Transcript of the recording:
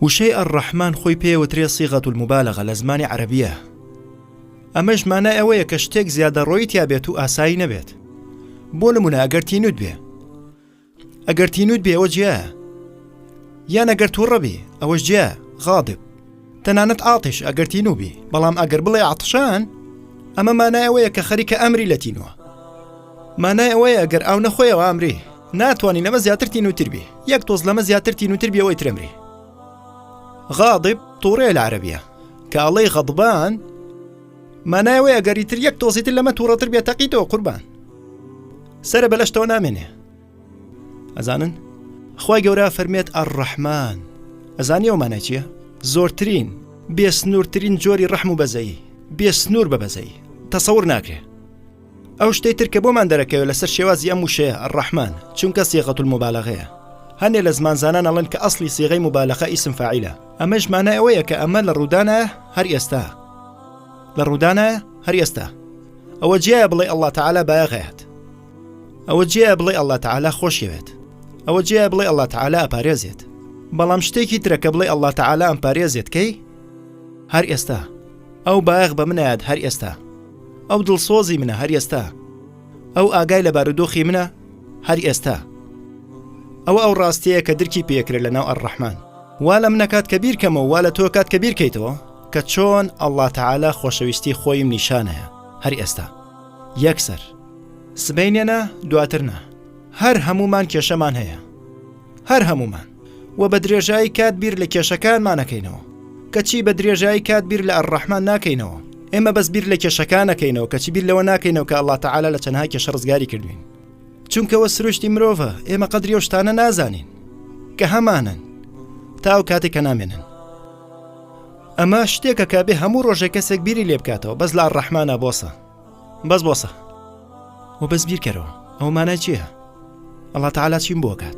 وشەی ئەڕەحمان خۆی پێوترێ سیغەت الموبالەغە لە زمانی عەرەبیە. ئەمەش مانای ئەوەیە کە شتێک زیادە ڕۆی تیا بێت و ئاسایی نەبێت. بۆ نمونە ئەگەر تینوت بێ، ئەگەر تینوت بێ ئەوە جیایە، یان ئەگەر تووڕە بێ ئەوەش جیایە، غاضب. تەنانەت ئاتش ئەگەر تینوو بێ، بەڵام ئەگەر بڵێ عاتشان، ئەمە مانای ئەوەیە کە خەریکە ئەمری لە تینووە. مانای ئەوەیە ئەگەر ئاو نەخۆیەوە ئەمرێ، ناتوانین ئەمە زیاتر تینوتر بێ، یەک تۆز لەمە زیاتر تینوتر بێ ئەوەی ترەمرێ. غاضب تووڕەیە لە عەرەبیە کە ئەڵێ غەضبان، مانای ئەوەیە ئەگەری تر یەک تۆزیتر لەمە تووڕەتر بێت تەقیتەوە قوربان، سەرە بەلەشتەوە نامێنێ. ئەزانن خوای گەورە فەرمێت ئەڕەحمان، ئەزانی ئەو مانای چییە؟ زۆرترین بێسنوورترین جۆری ڕەحم و بەزەیی، بێسنوور بە بەزەیی، تەسەوور ناکرێ. ئەو شتەی تر کە بۆمان دەرەکەوێت لەسەر شێوازی ئەم وشەیە ئەڕەحمان، چونکە سیغەت الموبالەغەیە. هەنێ لە زمانزانان ئەڵێن کە ئەسڵی سیغەی مبالەغە ئیسم فاعیلە. ئەمەش مانای ئەوەیە کە ئەمە لە ڕوودانە هەر ئێستا، لە ڕوودانە هەر ئێستا. ئەوە جیایە بڵێ ئەڵڵا تەعالا بایەغەیەت، ئەوە جیایە بڵێ ئەڵڵا تەعالا خۆشیەوێت، ئەوە جیایە بڵێ ئەڵڵا تەعالا ئەپارێزێت. بەڵام شتێکی ترەکە بڵێ ئەڵڵا تەعالا ئەمپارێزێت کەی هەر ئێستا. ئەو بایەغ بە منایەت هەر ئێستا، ئەو دڵسۆزی منە هەر ئێستا، ئەو ئاگای لە بارودۆخی منە هەر ئێستا. ئەو ڕاستیەیە کە درکی پێکرێت لە ناو ئەڕەحمان. وا لە منەکات کە بیرکەمەوە، وا لە تۆ کات کە بیرکەیتەوە کە چۆن ئەڵڵا تەعالا خۆشەویستی خۆیم نیشانەیە هەر ئێستا، یەکسەر، سبەینێنە دواترنا. هەر هەمومان کێشەمان هەیە، هەر هەمومان، و بە درێژایی کات بیر لە کێشەکانمانەکەینەوە، کەچی بە درێژایی کات بیر لە ئەڕەحمان ناکەینەوە. ئێمە بەس بیر لە کێشەکانەکەینەوە، کەچی بیر لەوە ناکەینەوە کە ئەڵڵا تەعالا لە چەندها کێشە ڕزگاری کردوین. چونکەوە سروشتی مرۆڤە، ئێمە قەدری ئەو شتانە نازانین کە هەمانن تا ئەو کاتێک کە نامێنن. ئەمە شتێکە کە بێ هەموو ڕۆژێک کەسێک بیری لێ بکاتەوە، بەس لە ئەڕەحمانە بۆسە، بەس بۆسە و بەس بیرکەرەوە. ئەو مانای چییە؟ ئەڵڵا تەعالا چیم بۆ کات؟